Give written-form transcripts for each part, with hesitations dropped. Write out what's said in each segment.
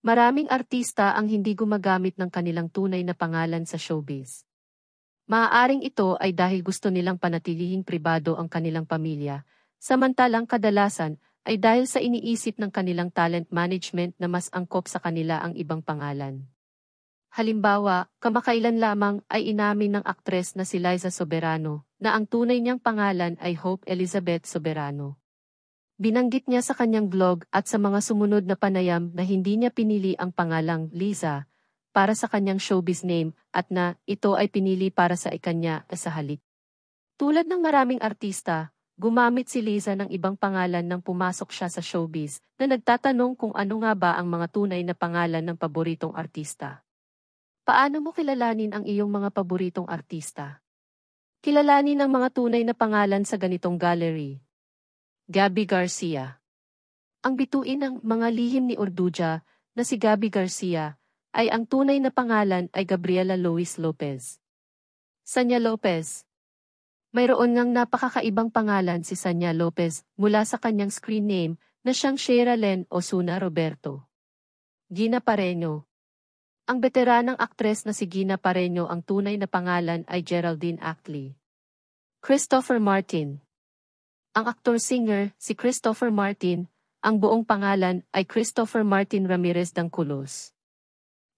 Maraming artista ang hindi gumagamit ng kanilang tunay na pangalan sa showbiz. Maaaring ito ay dahil gusto nilang panatilihing pribado ang kanilang pamilya, samantalang kadalasan ay dahil sa iniisip ng kanilang talent management na mas angkop sa kanila ang ibang pangalan. Halimbawa, kamakailan lamang ay inamin ng aktres na si Liza Soberano na ang tunay niyang pangalan ay Hope Elizabeth Soberano. Binanggit niya sa kanyang blog at sa mga sumunod na panayam na hindi niya pinili ang pangalang Liza para sa kanyang showbiz name at na ito ay pinili para sa ikanya sa halip. Tulad ng maraming artista, gumamit si Liza ng ibang pangalan nang pumasok siya sa showbiz na nagtatanong kung ano nga ba ang mga tunay na pangalan ng paboritong artista. Paano mo kilalanin ang iyong mga paboritong artista? Kilalanin ang mga tunay na pangalan sa ganitong gallery. Gabby Garcia. Ang bituin ng mga lihim ni Orduja na si Gabby Garcia ay ang tunay na pangalan ay Gabriela Lois Lopez. Sanya Lopez. Mayroon ngang napakakaibang pangalan si Sanya Lopez mula sa kanyang screen name na siyang Sheila Len Osuna Roberto. Gina Pareño. Ang veteranang aktres na si Gina Pareño ang tunay na pangalan ay Geraldine Actley. Christopher Martin. Ang aktor-singer, si Christopher Martin, ang buong pangalan ay Christopher Martin Ramirez Danculos.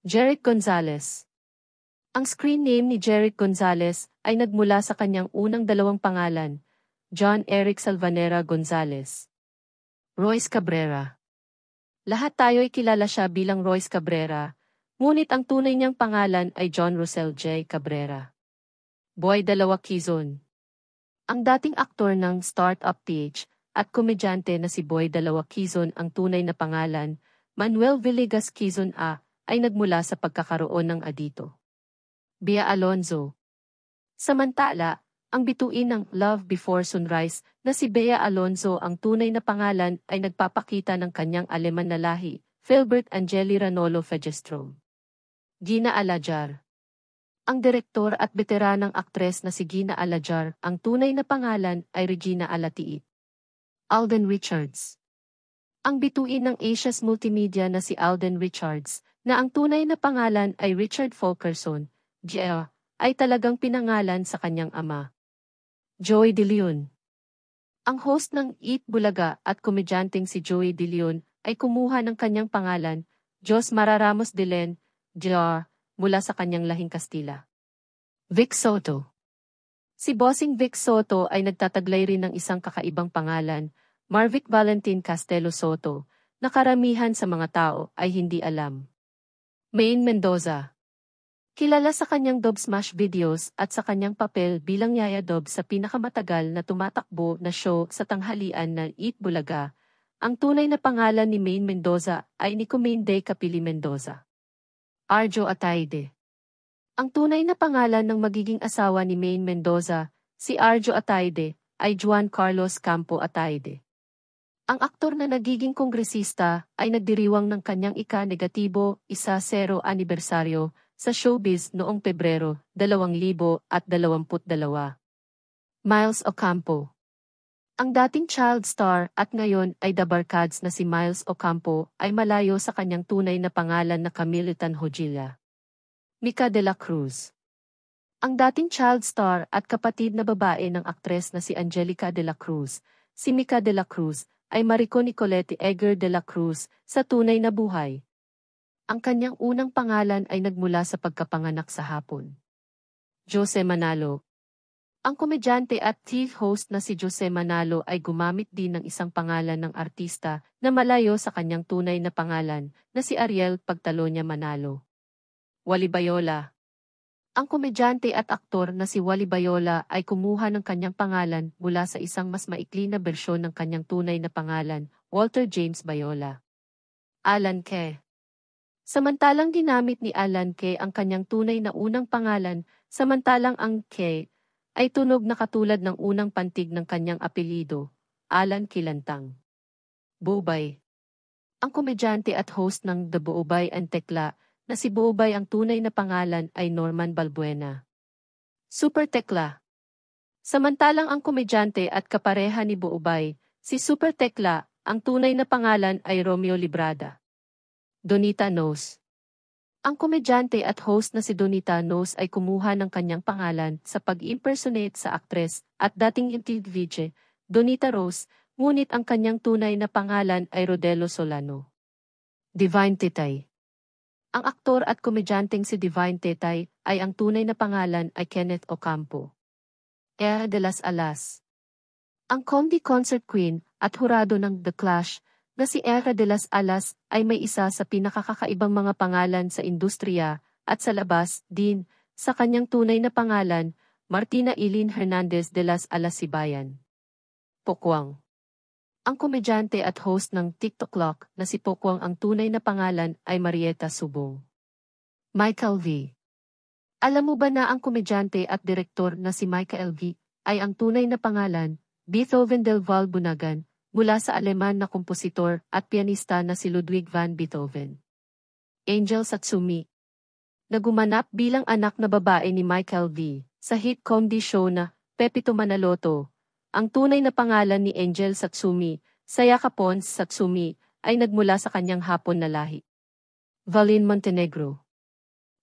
Jeric Gonzalez. Ang screen name ni Jeric Gonzalez ay nagmula sa kanyang unang dalawang pangalan, John Eric Salvanera Gonzalez. Royce Cabrera. Lahat tayo'y kilala siya bilang Royce Cabrera, ngunit ang tunay niyang pangalan ay John Rosel J. Cabrera. Boy Dalawa Quezon. Ang dating aktor ng Startup PH at komedyante na si Boy Dalawa Quezon ang tunay na pangalan, Manuel Villegas Quezon A, ay nagmula sa pagkakaroon ng adito. Bea Alonzo. Samantala, ang bituin ng Love Before Sunrise na si Bea Alonzo ang tunay na pangalan ay nagpapakita ng kanyang Aleman na lahi, Philbert Angeli Ranolo Fegestrom. Gina Alajar. Ang direktor at veteranang aktres na si Gina Alajar, ang tunay na pangalan ay Regina Alatiit. Alden Richards. Ang bituin ng Asia's Multimedia na si Alden Richards, na ang tunay na pangalan ay Richard Fulkerson, G.A., ay talagang pinangalan sa kanyang ama. Joey De Leon. Ang host ng Eat Bulaga at komedyanteng si Joey De Leon ay kumuha ng kanyang pangalan, Jos Mararamos de Len, Jr., mula sa kanyang lahing Kastila. Vic Soto. Si Bossing Vic Soto ay nagtataglay rin ng isang kakaibang pangalan, Marvic Valentin Castelo Soto, na karamihan sa mga tao ay hindi alam. Maine Mendoza. Kilala sa kanyang Dub Smash videos at sa kanyang papel bilang Yaya Dub sa pinakamatagal na tumatakbo na show sa tanghalian ng Eat Bulaga, ang tunay na pangalan ni Maine Mendoza ay Nicomene Day Capili Mendoza. Arjo Ataide. Ang tunay na pangalan ng magiging asawa ni Maine Mendoza, si Arjo Ataide, ay Juan Carlos Campo Ataide. Ang aktor na nagiging kongresista ay nagdiriwang ng kanyang ika-negatibo, 1-0 anibersaryo sa showbiz noong Pebrero 2022. Miles Ocampo. Ang dating child star at ngayon ay The Barkads na si Miles Ocampo ay malayo sa kanyang tunay na pangalan na Camille Tanhojilla. Mica de la Cruz. Ang dating child star at kapatid na babae ng aktres na si Angelica de la Cruz, si Mica de la Cruz, ay Marico Nicolette Egger de la Cruz sa tunay na buhay. Ang kanyang unang pangalan ay nagmula sa pagkapanganak sa hapon. Jose Manalo. Ang komedyante at TV host na si Jose Manalo ay gumamit din ng isang pangalan ng artista na malayo sa kanyang tunay na pangalan na si Ariel Pagtalonya Manalo. Wally Bayola. Ang komedyante at aktor na si Wally Bayola ay kumuha ng kanyang pangalan mula sa isang mas maikli na bersyon ng kanyang tunay na pangalan, Walter James Bayola. Alan Kay. Samantalang ginamit ni Alan Kay ang kanyang tunay na unang pangalan, samantalang ang Kay ay tunog na katulad ng unang pantig ng kanyang apelyido, Alan Kilantang. Buubay. Ang komedyante at host ng The Buubay and Tekla, na si Buubay ang tunay na pangalan ay Norman Balbuena. Super Tekla. Samantalang ang komedyante at kapareha ni Buubay, si Super Tekla, ang tunay na pangalan ay Romeo Librada. Donita Knows. Ang komedyante at host na si Donita Knows ay kumuha ng kanyang pangalan sa pag-impersonate sa aktres at dating TV Donita Rose, ngunit ang kanyang tunay na pangalan ay Rodelo Solano. Divine Tetay. Ang aktor at komedyanteng si Divine Tetay ay ang tunay na pangalan ay Kenneth Ocampo. Ea de las Alas. Ang comedy concert queen at hurado ng The Clash na si Ea de las Alas ay may isa sa pinakakakaibang mga pangalan sa industriya at sa labas din sa kanyang tunay na pangalan, Martina Eileen Hernandez de las Alas Sibayan. Pokwang. Ang komedyante at host ng TikTok Clock na si Pokwang ang tunay na pangalan ay Marieta Subong. Michael V. Alam mo ba na ang komedyante at direktor na si Michael V. ay ang tunay na pangalan, Beethoven del Val Bunagan, mula sa Aleman na kompositor at pianista na si Ludwig van Beethoven. Angel Satsumi. Nagumanap bilang anak na babae ni Michael V. sa hit comedy show na Pepito Manaloto. Ang tunay na pangalan ni Angel Satsumi, Sayaka Pons Satsumi, ay nagmula sa kanyang Hapon na lahi. Valin Montenegro.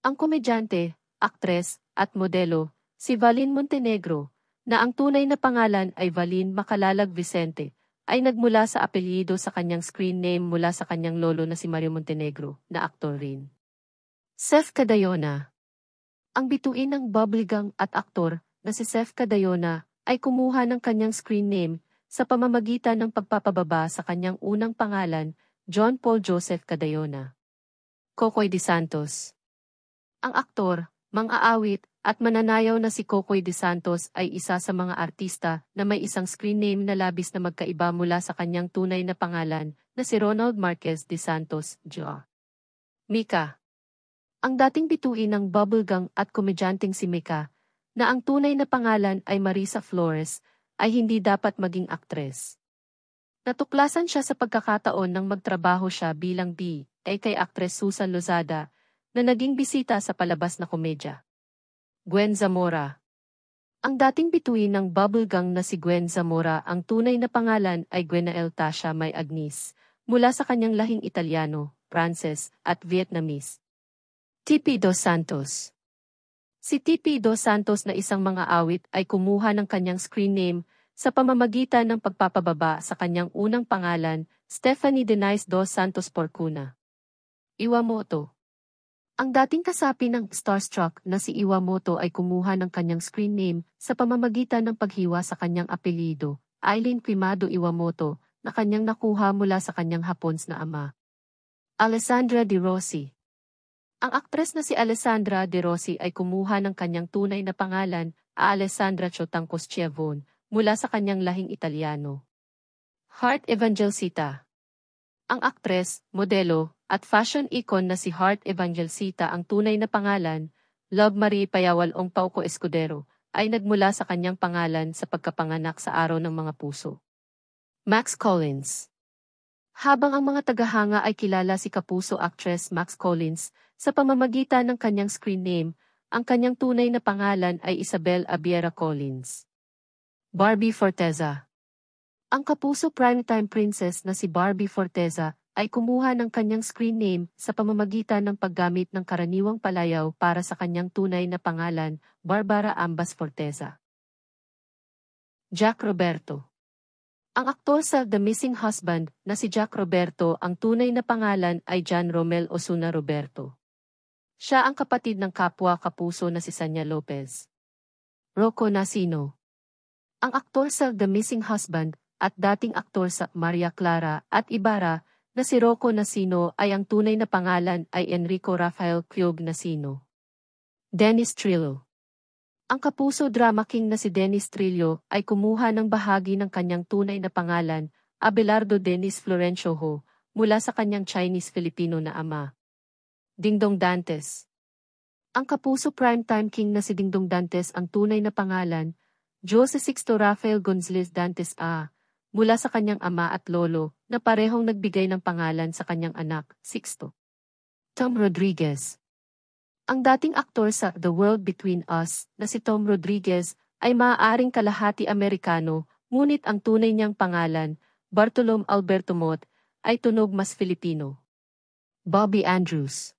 Ang komedyante, aktres, at modelo, si Valin Montenegro, na ang tunay na pangalan ay Valin Macalalag Vicente, ay nagmula sa apelyido sa kanyang screen name mula sa kanyang lolo na si Mario Montenegro, na aktor rin. Seth Cadayona. Ang bituin ng bubblegum at aktor na si Seth Cadayona ay kumuha ng kanyang screen name sa pamamagitan ng pagpapababa sa kanyang unang pangalan, John Paul Joseph Cadayona. Kokoy De Santos. Ang aktor, mang-aawit, at mananayaw na si Kokoy De Santos ay isa sa mga artista na may isang screen name na labis na magkaiba mula sa kanyang tunay na pangalan na si Ronald Marquez De Santos, Jr. Mika. Ang dating bituin ng bubblegum at komedyanteng si Mika, na ang tunay na pangalan ay Marisa Flores, ay hindi dapat maging aktres. Natuklasan siya sa pagkakataon nang magtrabaho siya bilang kay aktres Susan Lozada, na naging bisita sa palabas na komedya. Gwen Zamora. Ang dating bituin ng bubblegum na si Gwen Zamora, ang tunay na pangalan ay Gwenael Tasha May Agnes, mula sa kanyang lahing Italyano, Pranses, at Vietnamese. TP Dos Santos. Si TP Dos Santos na isang mga awit ay kumuha ng kanyang screen name sa pamamagitan ng pagpapababa sa kanyang unang pangalan, Stephanie Denise Dos Santos Porcuna. Iwamoto. Ang dating kasapi ng starstruck na si Iwamoto ay kumuha ng kanyang screen name sa pamamagitan ng paghiwa sa kanyang apelyido, Eileen Quimado Iwamoto, na kanyang nakuha mula sa kanyang Hapons na ama. Alessandra De Rossi. Ang aktres na si Alessandra De Rossi ay kumuha ng kanyang tunay na pangalan, Alessandra Chotangcos Chiavone, mula sa kanyang lahing Italyano. Heart Evangelista. Ang aktres, modelo, at fashion icon na si Heart Evangelista, ang tunay na pangalan, Love Marie Payawalong Pauco Escudero, ay nagmula sa kanyang pangalan sa pagkapanganak sa Araw ng Mga Puso. Max Collins. Habang ang mga tagahanga ay kilala si kapuso actress Max Collins sa pamamagitan ng kanyang screen name, ang kanyang tunay na pangalan ay Isabel Abiera Collins. Barbie Forteza. Ang kapuso primetime princess na si Barbie Forteza ay kumuha ng kanyang screen name sa pamamagitan ng paggamit ng karaniwang palayaw para sa kanyang tunay na pangalan, Barbara Ambas Forteza. Jack Roberto. Ang aktor sa The Missing Husband na si Jack Roberto, ang tunay na pangalan ay John Romel Osuna Roberto. Siya ang kapatid ng kapwa kapuso na si Sanya Lopez. Rocco Nacino. Ang aktor sa The Missing Husband at dating aktor sa Maria Clara at Ibarra na si Rocco Nacino ay ang tunay na pangalan ay Enrico Rafael Quiog Nacino. Dennis Trillo. Ang kapuso drama king na si Dennis Trillo ay kumuha ng bahagi ng kanyang tunay na pangalan, Abelardo Dennis Florencio Ho, mula sa kanyang Chinese-Filipino na ama. Dingdong Dantes. Ang kapuso primetime king na si Dingdong Dantes, ang tunay na pangalan, Jose Sixto Rafael Gonzales Dantes A, mula sa kanyang ama at lolo, na parehong nagbigay ng pangalan sa kanyang anak, Sixto. Tom Rodriguez. Ang dating aktor sa The World Between Us na si Tom Rodriguez ay maaaring kalahati Amerikano, ngunit ang tunay niyang pangalan, Bartolome Alberto Mot, ay tunog mas Filipino. Bobby Andrews.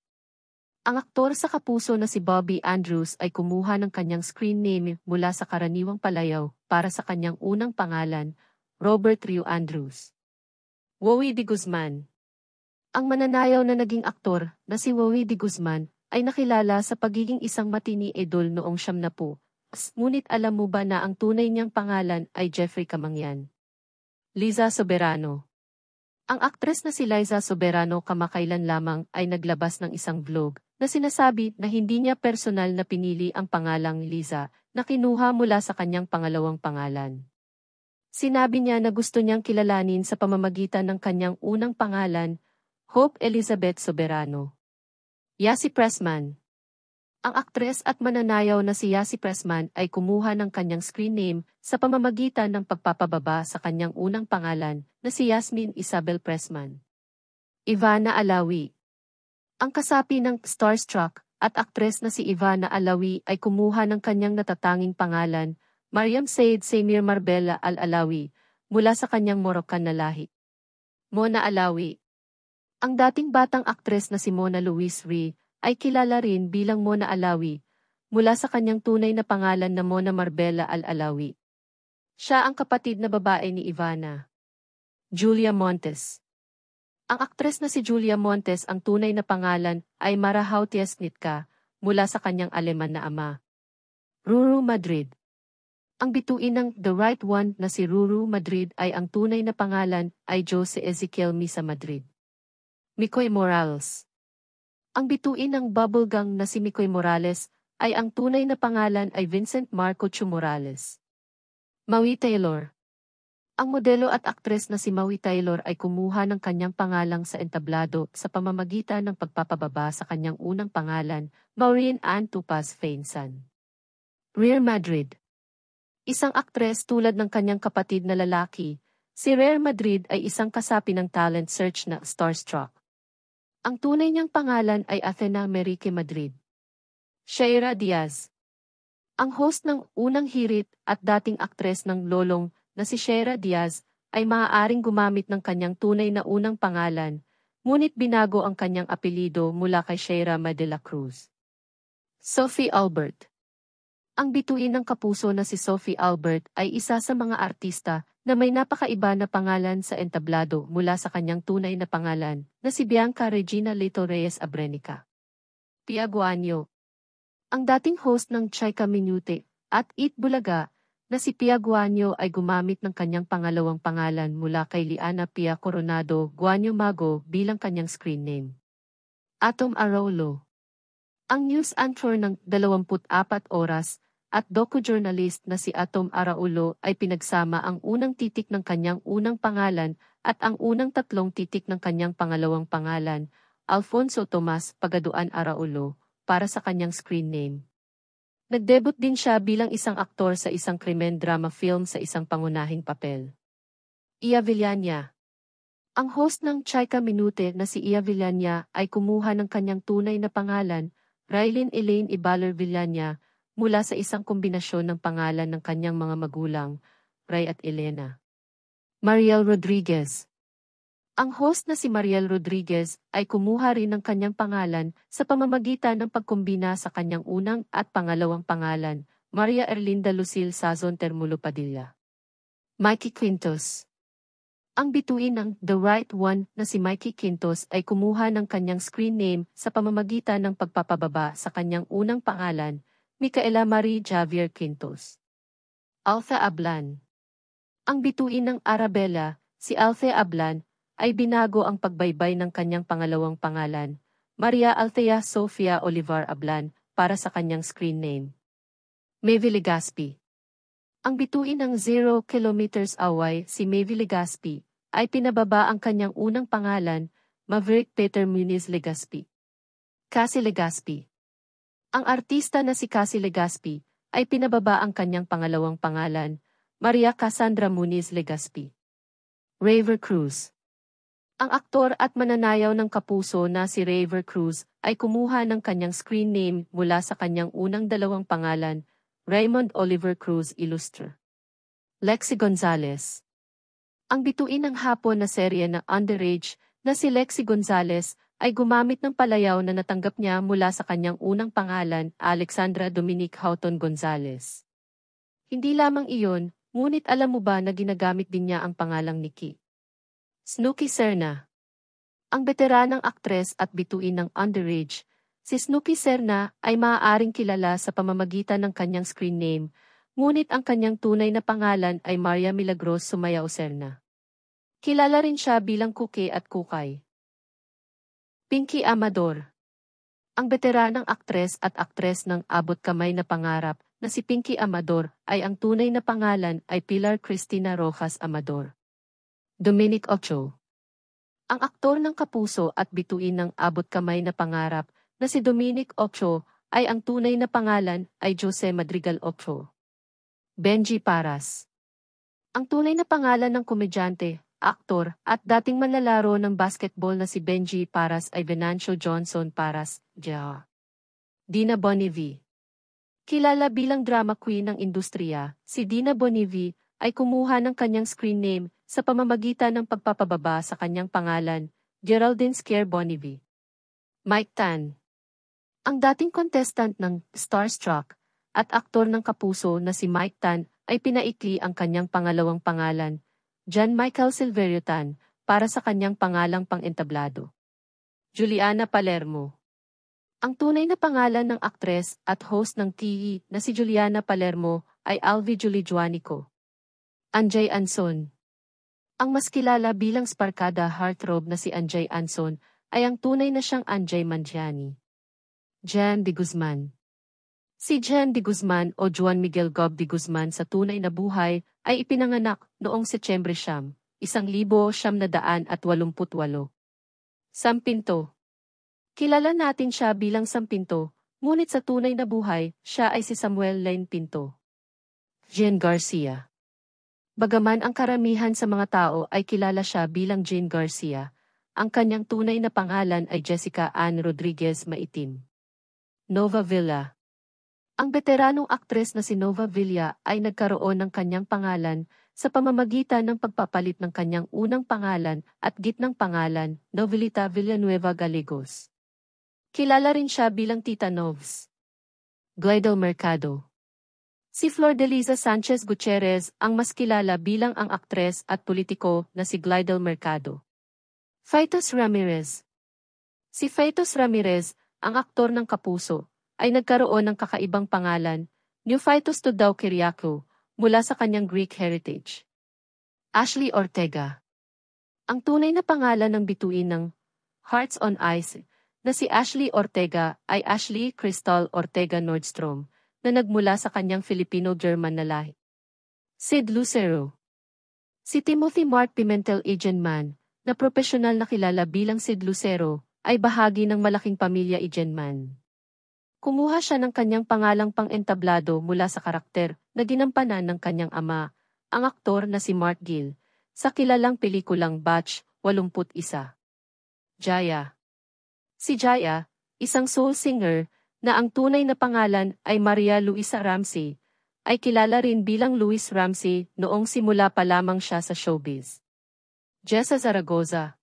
Ang aktor sa kapuso na si Bobby Andrews ay kumuha ng kanyang screen name mula sa karaniwang palayaw para sa kanyang unang pangalan, Robert Ryu Andrews. Wowie de Guzman. Ang mananayaw na naging aktor na si Wowie de Guzman ay nakilala sa pagiging isang matini idol noong 70s, ngunit alam mo ba na ang tunay niyang pangalan ay Jeffrey Camangyan? Liza Soberano. Ang aktres na si Liza Soberano kamakailan lamang ay naglabas ng isang vlog na sinasabi na hindi niya personal na pinili ang pangalang Liza na kinuha mula sa kanyang pangalawang pangalan. Sinabi niya na gusto niyang kilalanin sa pamamagitan ng kanyang unang pangalan, Hope Elizabeth Soberano. Yasi Pressman. Ang aktres at mananayaw na si Yasi Pressman ay kumuha ng kanyang screen name sa pamamagitan ng pagpapababa sa kanyang unang pangalan na si Yasmin Isabel Pressman. Ivana Alawi. Ang kasapi ng Starstruck at aktres na si Ivana Alawi ay kumuha ng kanyang natatanging pangalan, Mariam Said Samir Marbella Al-Alawi, mula sa kanyang Moroccan na lahi. Mona Alawi. Ang dating batang aktres na si Mona Louise Rhee ay kilala rin bilang Mona Alawi, mula sa kanyang tunay na pangalan na Mona Marbella Al-Alawi. Siya ang kapatid na babae ni Ivana. Julia Montes. Ang aktres na si Julia Montes ang tunay na pangalan ay Mara Hautiesnitka, mula sa kanyang Aleman na ama. Ruru Madrid. Ang bituin ng The Right One na si Ruru Madrid ay ang tunay na pangalan ay Jose Ezequiel Misa Madrid. Mikoy Morales. Ang bituin ng bubblegum na si Mikoy Morales ay ang tunay na pangalan ay Vincent Marco Chu Morales. Maui Taylor. Ang modelo at aktres na si Maui Taylor ay kumuha ng kanyang pangalang sa entablado sa pamamagitan ng pagpapababa sa kanyang unang pangalan, Maureen Ann Tupaz Fainsan. Rhea Madrid. Isang aktres tulad ng kanyang kapatid na lalaki, si Rhea Madrid ay isang kasapi ng talent search na Starstruck. Ang tunay niyang pangalan ay Athena Merique Madrid. Shaira Diaz. Ang host ng unang hirit at dating aktres ng Lolong na si Shaira Diaz ay maaaring gumamit ng kanyang tunay na unang pangalan, ngunit binago ang kanyang apelido mula kay Shaira de la Cruz. Sophie Albert. Ang bituin ng kapuso na si Sophie Albert ay isa sa mga artista na may napakaiba na pangalan sa entablado mula sa kanyang tunay na pangalan na si Bianca Regina Lito Reyes Abrenica. Pia Guanyo. Ang dating host ng Chika Minute at Eat Bulaga na si Pia Guanyo ay gumamit ng kanyang pangalawang pangalan mula kay Liana Pia Coronado Guanyo Mago bilang kanyang screen name. Atom Araulo. Ang news anchor ng 24 oras at docu-journalist na si Atom Araulo ay pinagsama ang unang titik ng kanyang unang pangalan at ang unang tatlong titik ng kanyang pangalawang pangalan, Alfonso Tomas Pagaduan Araulo, para sa kanyang screen name. Nagdebut din siya bilang isang aktor sa isang krimen drama film sa isang pangunahing papel. Ia Villania. Ang host ng Chika Minute na si Ia Villania ay kumuha ng kanyang tunay na pangalan, Raylene Elaine Ibaler Villania, mula sa isang kombinasyon ng pangalan ng kanyang mga magulang, Ray at Elena. Mariel Rodriguez. Ang host na si Mariel Rodriguez ay kumuha rin ng kanyang pangalan sa pamamagitan ng pagkumbina sa kanyang unang at pangalawang pangalan, Maria Erlinda Lucille Sazon Termulo Padilla. Mikey Quintos. Ang bituin ng The Right One na si Mikey Quintos ay kumuha ng kanyang screen name sa pamamagitan ng pagpapababa sa kanyang unang pangalan, Micaela Marie Javier Quintos. Althea Ablan. Ang bituin ng Arabella, si Althea Ablan, ay binago ang pagbaybay ng kanyang pangalawang pangalan, Maria Althea Sofia Olivar Ablan, para sa kanyang screen name. Maeve Legaspi. Ang bituin ng 0 kilometers away si Maeve Legaspi ay pinababa ang kanyang unang pangalan, Maverick Peter Muniz Legaspi. Cassie Legaspi. Ang artista na si Cassie Legaspi ay pinababa ang kanyang pangalawang pangalan, Maria Cassandra Muniz Legaspi. Raver Cruz. Ang aktor at mananayaw ng kapuso na si Raver Cruz ay kumuha ng kanyang screen name mula sa kanyang unang dalawang pangalan, Raymond Oliver Cruz Illustre. Lexi Gonzalez. Ang bituin ng hapon na serye na Underage na si Lexi Gonzalez ay gumamit ng palayaw na natanggap niya mula sa kanyang unang pangalan, Alexandra Dominique Houghton Gonzalez. Hindi lamang iyon, ngunit alam mo ba na ginagamit din niya ang pangalang Nikki Snooki Serna. Ang veteranang aktres at bituin ng underage, si Snooki Serna ay maaaring kilala sa pamamagitan ng kanyang screen name, ngunit ang kanyang tunay na pangalan ay Maria Milagros Sumayao Serna. Kilala rin siya bilang Kuki at Kukay. Pinky Amador. Ang veteranang aktres at aktres ng Abot Kamay na Pangarap na si Pinky Amador ay ang tunay na pangalan ay Pilar Cristina Rojas Amador. Dominic Ochoa. Ang aktor ng kapuso at bituin ng Abot Kamay na Pangarap na si Dominic Ochoa ay ang tunay na pangalan ay Jose Madrigal Ochoa. Benji Paras. Ang tunay na pangalan ng komedyante, aktor, at dating manlalaro ng basketball na si Benji Paras ay Venancio Johnson Paras, Jr. Dina Bonnevie. Kilala bilang drama queen ng industriya, si Dina Bonnevie ay kumuha ng kanyang screen name sa pamamagitan ng pagpapababa sa kanyang pangalan, Geraldine Scare Bonnevie. Mike Tan. Ang dating contestant ng Starstruck at aktor ng kapuso na si Mike Tan ay pinaikli ang kanyang pangalawang pangalan, John Michael Silverio Tan, para sa kanyang pangalang pang-entablado. Juliana Palermo. Ang tunay na pangalan ng aktres at host ng TV na si Juliana Palermo ay Alvi Julie Juanico. Anjay Anson. Ang mas kilala bilang sparkada heartthrob na si Anjay Anson ay ang tunay na siyang Anjay Mangiani. Jan de Guzman. Si Jan de Guzman o Juan Miguel Gob de Guzman sa tunay na buhay ay ipinanganak noong Setyembre 1988. Sampinto. Kilala natin siya bilang Sampinto, ngunit sa tunay na buhay, siya ay si Samuel Lane Pinto. Jane Garcia. Bagaman ang karamihan sa mga tao ay kilala siya bilang Jane Garcia, ang kanyang tunay na pangalan ay Jessica Ann Rodriguez Maitim. Nova Villa. Ang veteranong aktres na si Nova Villa ay nagkaroon ng kanyang pangalan sa pamamagitan ng pagpapalit ng kanyang unang pangalan at gitnang pangalan, Novelita Villanueva Gallegos. Kilala rin siya bilang Tita Novs. Glidel Mercado. Si Flordeliza Sanchez Gutierrez ang mas kilala bilang ang aktres at politiko na si Glidel Mercado. Faitos Ramirez. Si Faitos Ramirez, ang aktor ng kapuso, ay nagkaroon ng kakaibang pangalan, Neophytos Tudao Kyriakou, mula sa kanyang Greek heritage. Ashley Ortega. Ang tunay na pangalan ng bituin ng Hearts on Ice na si Ashley Ortega ay Ashley Crystal Ortega Nordstrom, na nagmula sa kanyang Filipino-German na lahi. Sid Lucero. Si Timothy Mark Pimentel Egenman, na propesyonal na kilala bilang Sid Lucero, ay bahagi ng malaking pamilya Egenman. Kumuha siya ng kanyang pangalang pang-entablado mula sa karakter na ginampanan ng kanyang ama, ang aktor na si Mark Gill, sa kilalang pelikulang Batch 81. Jaya. Si Jaya, isang soul singer, na ang tunay na pangalan ay Maria Luisa Ramsey, ay kilala rin bilang Luis Ramsey noong simula pa lamang siya sa showbiz. Jessa Zaragoza.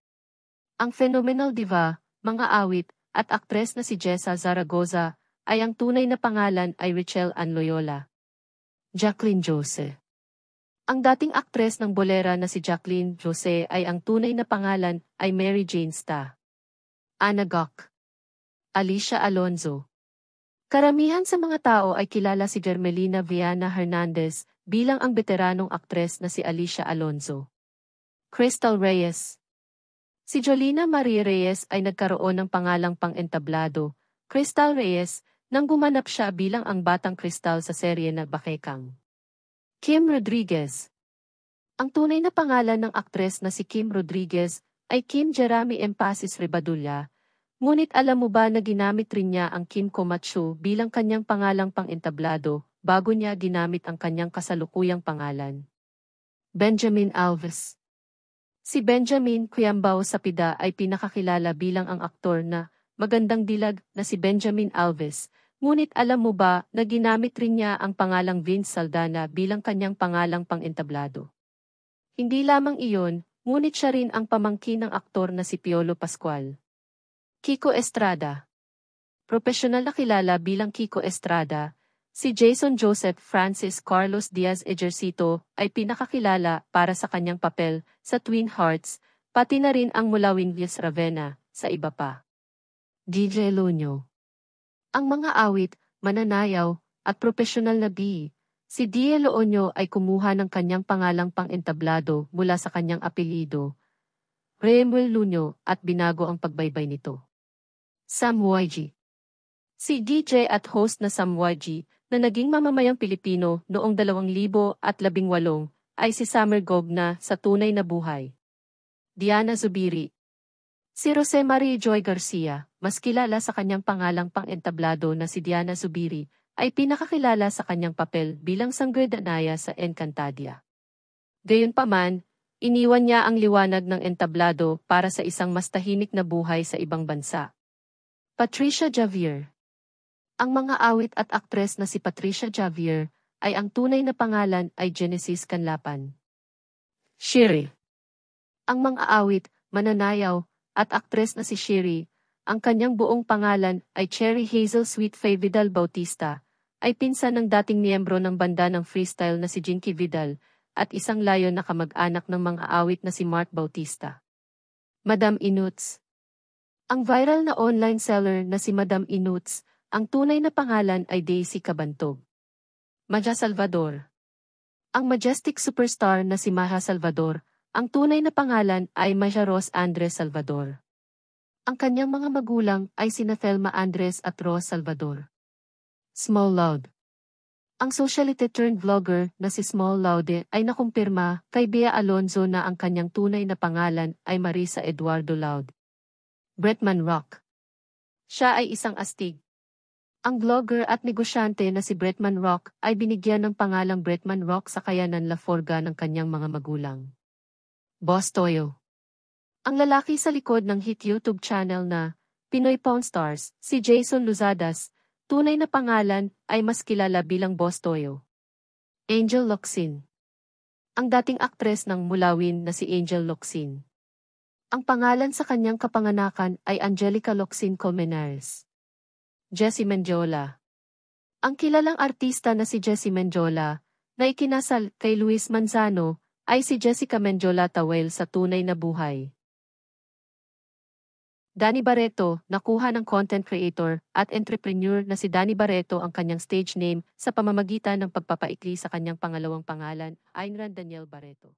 Ang phenomenal diva, mga awit, at aktres na si Jessa Zaragoza, ay ang tunay na pangalan ay Richelle Ann Loyola. Jacqueline Jose. Ang dating aktres ng bolera na si Jacqueline Jose ay ang tunay na pangalan ay Mary Jane Sta. Ana Gok. Alicia Alonzo. Karamihan sa mga tao ay kilala si Germelina Viana Hernandez bilang ang veteranong aktres na si Alicia Alonzo. Crystal Reyes. Si Jolina Marie Reyes ay nagkaroon ng pangalang pang-entablado, Crystal Reyes, nang gumanap siya bilang ang batang Crystal sa serye na Bakekang. Kim Rodriguez. Ang tunay na pangalan ng aktres na si Kim Rodriguez ay Kim Jerami Empasis Ribadulla, ngunit alam mo ba na ginamit rin niya ang Kim Komatsu bilang kanyang pangalang pang-entablado bago niya ginamit ang kanyang kasalukuyang pangalan? Benjamin Alves. Si Benjamin Cuyambao Sapida ay pinakakilala bilang ang aktor na magandang dilag na si Benjamin Alves, ngunit alam mo ba na ginamit rin niya ang pangalang Vince Saldana bilang kanyang pangalang pang-entablado? Hindi lamang iyon, ngunit siya rin ang pamangkin ng aktor na si Piolo Pascual. Kiko Estrada. Propesyonal na kilala bilang Kiko Estrada, si Jason Joseph Francis Carlos Diaz Ejercito ay pinakakilala para sa kanyang papel sa Twin Hearts, pati na rin ang Mulawin Vies Ravenna, sa iba pa. DJ Lunyo. Ang mga awit, mananayaw, at propesyonal na bi, si Die Loonyo ay kumuha ng kanyang pangalang pang-entablado mula sa kanyang apelyido, Remuel Lunyo, at binago ang pagbaybay nito. Sam YG. Si DJ at host na Sam YG, na naging mamamayang Pilipino noong 2018 ay si Summer Gogna sa Tunay na Buhay. Diana Zubiri. Si Jose Marie Joy Garcia, mas kilala sa kanyang pangalang pang-entablado na si Diana Zubiri, ay pinakakilala sa kanyang papel bilang Sangre Danaya sa Encantadia. Gayunpaman, iniwan niya ang liwanag ng entablado para sa isang mas tahimik na buhay sa ibang bansa. Patricia Javier. Ang mga awit at aktres na si Patricia Javier ay ang tunay na pangalan ay Genesis Canlapan. Shiri. Ang mga awit, mananayaw, at aktres na si Shiri, ang kanyang buong pangalan ay Cherry Hazel Sweet Faye Vidal Bautista, ay pinsan ng dating miyembro ng banda ng freestyle na si Jinky Vidal, at isang layo na kamag-anak ng mga awit na si Mark Bautista. Madam Inuts. Ang viral na online seller na si Madam Inuts, ang tunay na pangalan ay Daisy Cabantog. Maja Salvador. Ang majestic superstar na si Maja Salvador, ang tunay na pangalan ay Maja Ros Andres Salvador. Ang kanyang mga magulang ay sina Thelma Andres at Ros Salvador. Small Loud. Ang socialite turned vlogger na si Small Laude ay nakumpirma kay Bea Alonzo na ang kanyang tunay na pangalan ay Marisa Eduardo Loud. Bretman Rock. Siya ay isang astig. Ang vlogger at negosyante na si Bretman Rock ay binigyan ng pangalang Bretman Rock sa kayanan La Forga ng kanyang mga magulang. Boss Toyo. Ang lalaki sa likod ng hit YouTube channel na Pinoy Pawn Stars, si Jason Luzadas, tunay na pangalan ay mas kilala bilang Boss Toyo. Angel Locsin. Ang dating aktres ng Mulawin na si Angel Locsin. Ang pangalan sa kanyang kapanganakan ay Angelica Locsin Colmenares. Jessie Mendiola. Ang kilalang artista na si Jessie Mendiola, na ikinasal kay Luis Manzano, ay si Jessica Mendiola Tawel sa Tunay na Buhay. Danny Barreto, nakuha ng content creator at entrepreneur na si Danny Barreto ang kanyang stage name sa pamamagitan ng pagpapaikli sa kanyang pangalawang pangalan, Ainran Daniel Barreto.